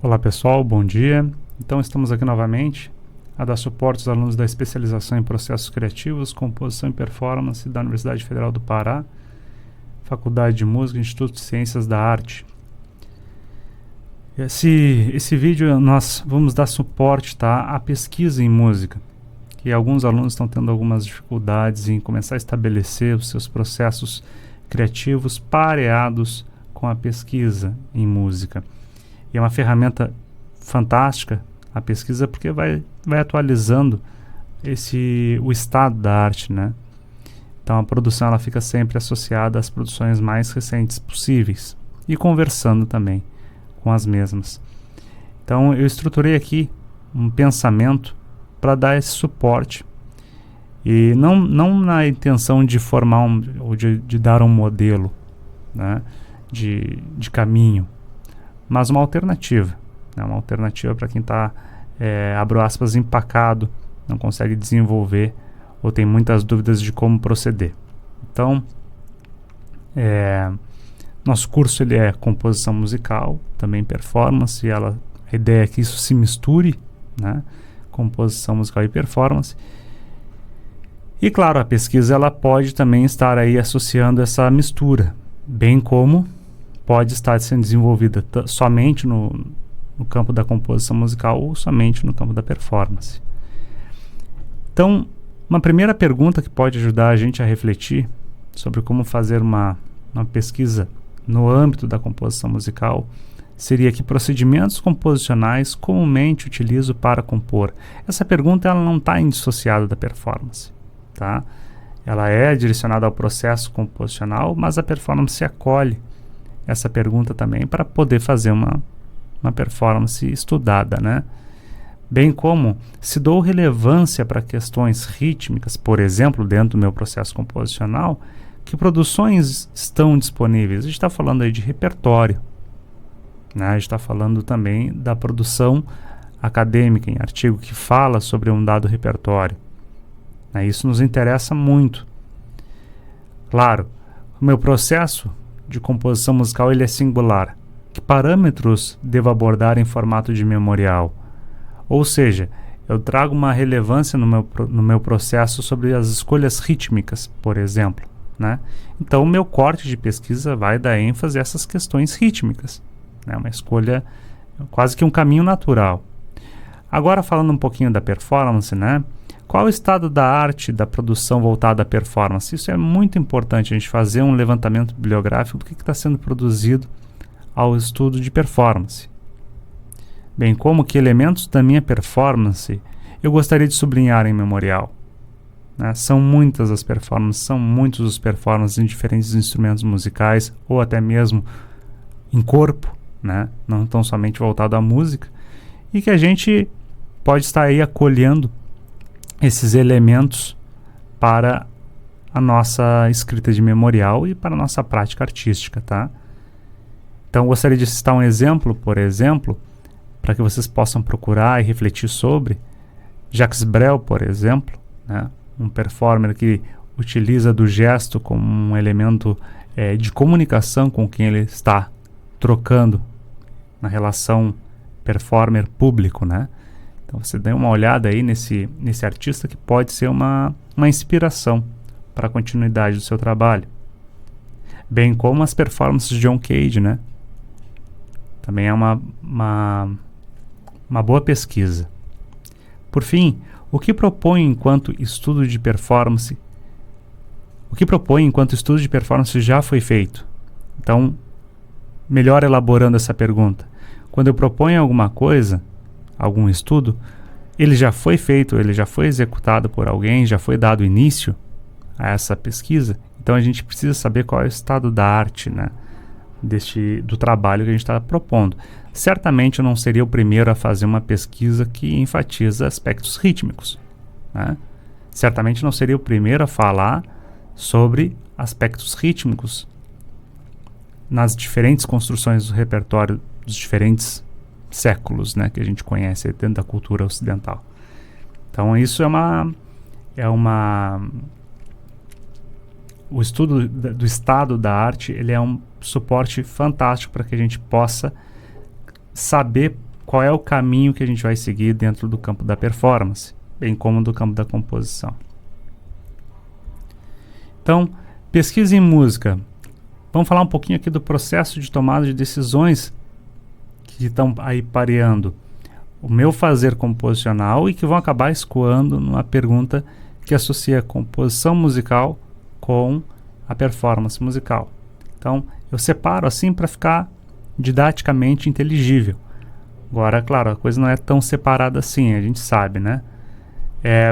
Olá pessoal, bom dia. Então estamos aqui novamente a dar suporte aos alunos da especialização em processos criativos, composição e performance da Universidade Federal do Pará, Faculdade de Música, Instituto de Ciências da Arte. Esse vídeo nós vamos dar suporte, tá, à pesquisa em música, que alguns alunos estão tendo algumas dificuldades em começar a estabelecer os seus processos criativos pareados com a pesquisa em música. E é uma ferramenta fantástica a pesquisa porque vai atualizando o estado da arte, né? Então a produção ela fica sempre associada às produções mais recentes possíveis e conversando também com as mesmas. Então eu estruturei aqui um pensamento para dar esse suporte e não na intenção de formar ou de dar um modelo, né, de caminho, mas uma alternativa, né? Uma alternativa para quem está, abro aspas, empacado, não consegue desenvolver ou tem muitas dúvidas de como proceder. Então, nosso curso ele é composição musical, também performance, a ideia é que isso se misture, né? Composição musical e performance. E claro, a pesquisa ela pode também estar aí associando essa mistura, bem como pode estar sendo desenvolvida somente no campo da composição musical ou somente no campo da performance. Então, uma primeira pergunta que pode ajudar a gente a refletir sobre como fazer uma pesquisa no âmbito da composição musical seria: que procedimentos composicionais comumente utilizo para compor? Essa pergunta ela não está indissociada da performance, tá? Ela é direcionada ao processo composicional, mas a performance acolhe essa pergunta também para poder fazer uma performance estudada, né? Bem como se dou relevância para questões rítmicas, por exemplo, dentro do meu processo composicional, que produções estão disponíveis. A gente está falando aí de repertório, né? A gente está falando também da produção acadêmica em artigo que fala sobre um dado repertório, né? Isso nos interessa muito. Claro, o meu processo de composição musical ele é singular. Que parâmetros devo abordar em formato de memorial? Ou seja, eu trago uma relevância no meu processo sobre as escolhas rítmicas, por exemplo, né? Então o meu corte de pesquisa vai dar ênfase a essas questões rítmicas, né? Uma escolha, quase que um caminho natural. Agora falando um pouquinho da performance, né? Qual o estado da arte da produção voltada à performance? Isso é muito importante, a gente fazer um levantamento bibliográfico do que está sendo produzido ao estudo de performance. Bem como que elementos da minha performance eu gostaria de sublinhar em memorial, né? São muitas as performances, são muitos os performances em diferentes instrumentos musicais ou até mesmo em corpo, né? Não tão somente voltado à música, e que a gente pode estar aí acolhendo esses elementos para a nossa escrita de memorial e para a nossa prática artística, tá? Então, gostaria de citar um exemplo, por exemplo, para que vocês possam procurar e refletir sobre. Jacques Brel, por exemplo, né? Um performer que utiliza do gesto como um elemento de comunicação com quem ele está trocando na relação performer-público, né? Então você dê uma olhada aí nesse artista que pode ser uma inspiração para a continuidade do seu trabalho. Bem como as performances de John Cage, né? Também é uma boa pesquisa. Por fim, o que propõe enquanto estudo de performance já foi feito? Então, melhor elaborando essa pergunta. Quando eu proponho alguma coisa, algum estudo, ele já foi feito, ele já foi executado por alguém, já foi dado início a essa pesquisa. Então a gente precisa saber qual é o estado da arte, né, do trabalho que a gente está propondo. Certamente eu não seria o primeiro a fazer uma pesquisa que enfatiza aspectos rítmicos, né? Certamente não seria o primeiro a falar sobre aspectos rítmicos nas diferentes construções do repertório dos diferentes séculos, né, que a gente conhece dentro da cultura ocidental. Então isso o estudo do estado da arte ele é um suporte fantástico para que a gente possa saber qual é o caminho que a gente vai seguir dentro do campo da performance, bem como do campo da composição. Então, pesquisa em música. Vamos falar um pouquinho aqui do processo de tomada de decisões que estão aí pareando o meu fazer composicional e que vão acabar escoando numa pergunta que associa a composição musical com a performance musical. Então, eu separo assim para ficar didaticamente inteligível. Agora, claro, a coisa não é tão separada assim, a gente sabe, né?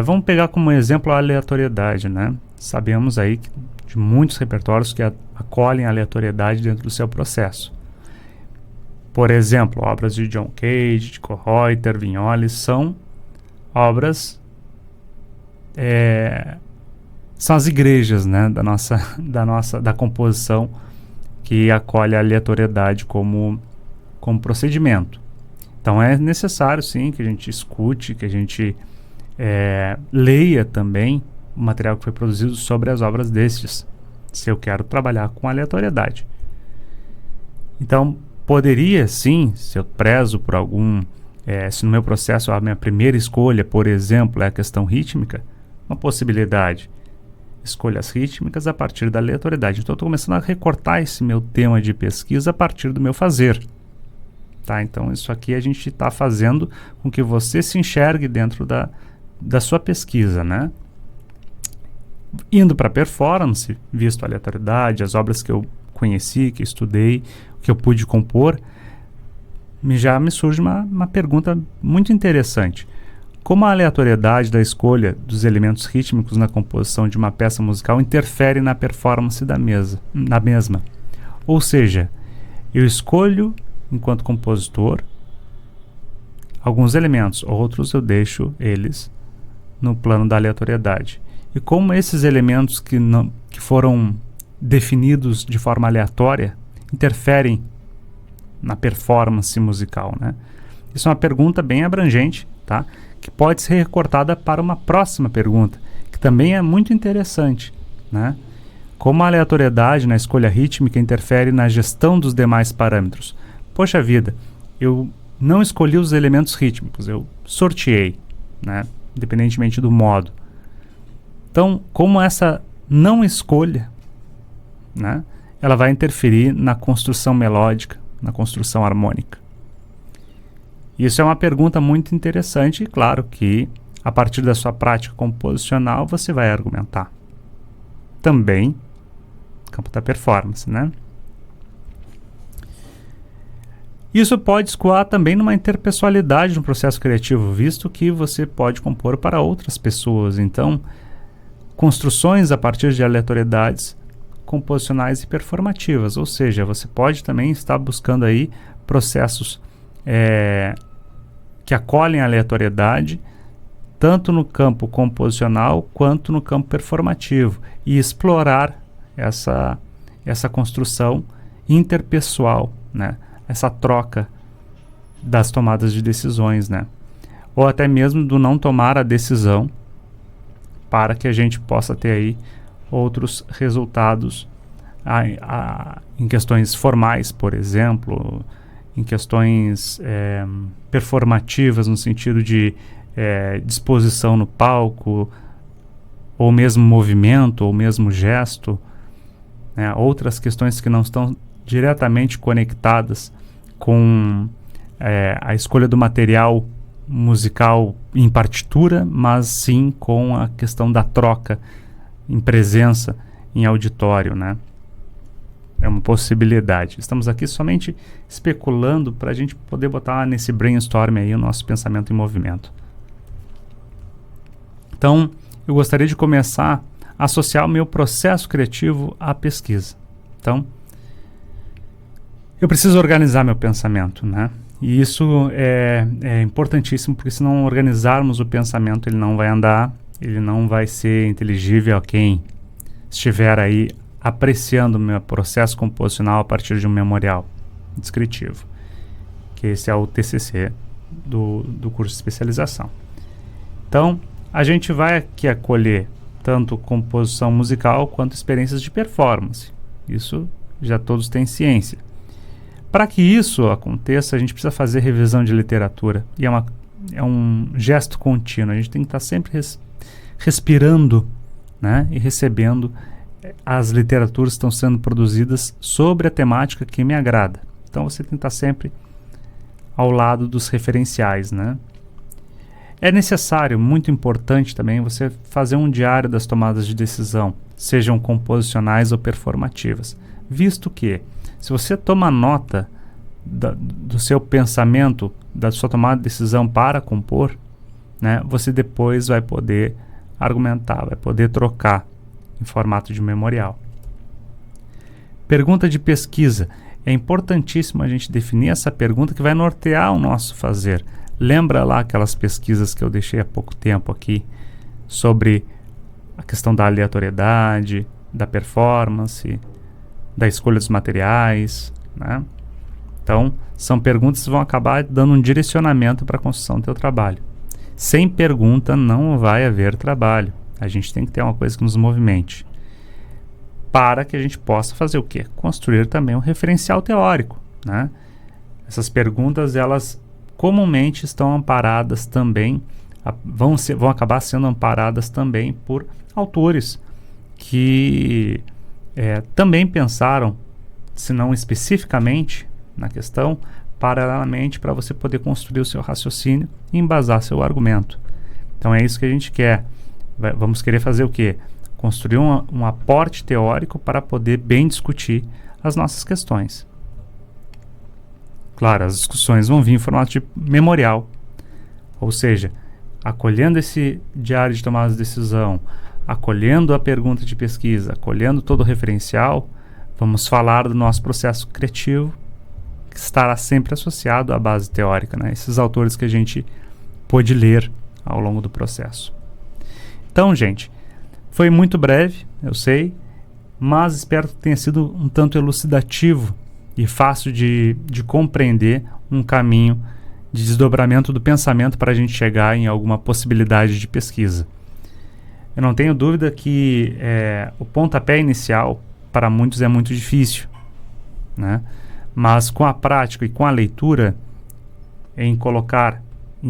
Vamos pegar como exemplo a aleatoriedade, né? Sabemos aí de muitos repertórios que acolhem a aleatoriedade dentro do seu processo. Por exemplo, obras de John Cage, de Kohreuter, Vignoli, são obras... são as igrejas, né, da composição que acolhe a aleatoriedade como procedimento. Então é necessário sim que a gente escute, que a gente leia também o material que foi produzido sobre as obras destes, se eu quero trabalhar com aleatoriedade. Então poderia sim, se eu prezo por se no meu processo a minha primeira escolha, por exemplo, é a questão rítmica, uma possibilidade, escolhas rítmicas a partir da aleatoriedade. Então eu estou começando a recortar esse meu tema de pesquisa a partir do meu fazer. Tá? Então isso aqui a gente está fazendo com que você se enxergue dentro da sua pesquisa, né? Indo para performance, visto a aleatoriedade, as obras que eu conheci, que eu estudei, que eu pude compor, já me surge uma pergunta muito interessante. Como a aleatoriedade da escolha dos elementos rítmicos na composição de uma peça musical interfere na performance da mesma? Ou seja, eu escolho, enquanto compositor, alguns elementos, outros eu deixo eles no plano da aleatoriedade. E como esses elementos que foram definidos de forma aleatória interferem na performance musical, né? Isso é uma pergunta bem abrangente, tá? Que pode ser recortada para uma próxima pergunta, que também é muito interessante, né? Como a aleatoriedade na escolha rítmica interfere na gestão dos demais parâmetros. Poxa vida, eu não escolhi os elementos rítmicos, eu sorteei, né? Independentemente do modo. Então, como essa não escolha, né, ela vai interferir na construção melódica, na construção harmônica. Isso é uma pergunta muito interessante e claro que a partir da sua prática composicional você vai argumentar. Também campo da performance, né? Isso pode escoar também numa interpessoalidade no processo criativo, visto que você pode compor para outras pessoas. Então, construções a partir de aleatoriedades composicionais e performativas, ou seja, você pode também estar buscando aí processos que acolhem a aleatoriedade tanto no campo composicional quanto no campo performativo e explorar essa construção interpessoal, né? Essa troca das tomadas de decisões, né? Ou até mesmo do não tomar a decisão para que a gente possa ter aí outros resultados em questões formais, por exemplo, em questões performativas no sentido de disposição no palco, ou mesmo movimento, ou mesmo gesto, né? Outras questões que não estão diretamente conectadas com a escolha do material musical em partitura, mas sim com a questão da troca em presença, em auditório, né? É uma possibilidade. Estamos aqui somente especulando para a gente poder botar nesse brainstorm aí o nosso pensamento em movimento. Então, eu gostaria de começar a associar o meu processo criativo à pesquisa. Então, eu preciso organizar meu pensamento, né? E isso é importantíssimo, porque se não organizarmos o pensamento, ele não vai andar, ele não vai ser inteligível a quem estiver aí apreciando o meu processo composicional a partir de um memorial descritivo, que esse é o TCC do curso de especialização. Então, a gente vai aqui acolher tanto composição musical quanto experiências de performance. Isso já todos têm ciência. Para que isso aconteça, a gente precisa fazer revisão de literatura. E é um gesto contínuo. A gente tem que estar sempre respirando, né, e recebendo as literaturas que estão sendo produzidas sobre a temática que me agrada. Então você tem que estar sempre ao lado dos referenciais, né? É necessário, muito importante também, você fazer um diário das tomadas de decisão, sejam composicionais ou performativas, visto que se você toma nota do seu pensamento, da sua tomada de decisão para compor, né, você depois vai poder argumentar, vai poder trocar em formato de memorial. Pergunta de pesquisa. É importantíssimo a gente definir essa pergunta que vai nortear o nosso fazer. Lembra lá aquelas pesquisas que eu deixei há pouco tempo aqui sobre a questão da aleatoriedade, da performance, da escolha dos materiais, né? Então, são perguntas que vão acabar dando um direcionamento para a construção do teu trabalho. Sem pergunta não vai haver trabalho. A gente tem que ter uma coisa que nos movimente. Para que a gente possa fazer o quê? Construir também um referencial teórico, né? Essas perguntas, elas comumente estão amparadas também, vão acabar sendo amparadas também por autores que também pensaram, se não especificamente na questão, paralelamente para você poder construir o seu raciocínio e embasar seu argumento. Então é isso que a gente quer. Vamos querer fazer o quê? Construir um aporte teórico para poder bem discutir as nossas questões. Claro, as discussões vão vir em formato de memorial, ou seja, acolhendo esse diário de tomada de decisão, acolhendo a pergunta de pesquisa, acolhendo todo o referencial, vamos falar do nosso processo criativo, que estará sempre associado à base teórica, né? Esses autores que a gente pôde ler ao longo do processo. Então, gente, foi muito breve, eu sei, mas espero que tenha sido um tanto elucidativo e fácil de compreender um caminho de desdobramento do pensamento para a gente chegar em alguma possibilidade de pesquisa. Eu não tenho dúvida que o pontapé inicial para muitos é muito difícil, né? Mas com a prática e com a leitura, em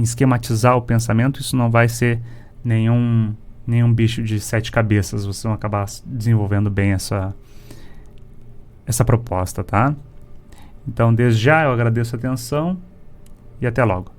esquematizar o pensamento, isso não vai ser nenhum bicho de 7 cabeças. Vocês vão acabar desenvolvendo bem essa proposta, tá? Então, desde já eu agradeço a atenção e até logo.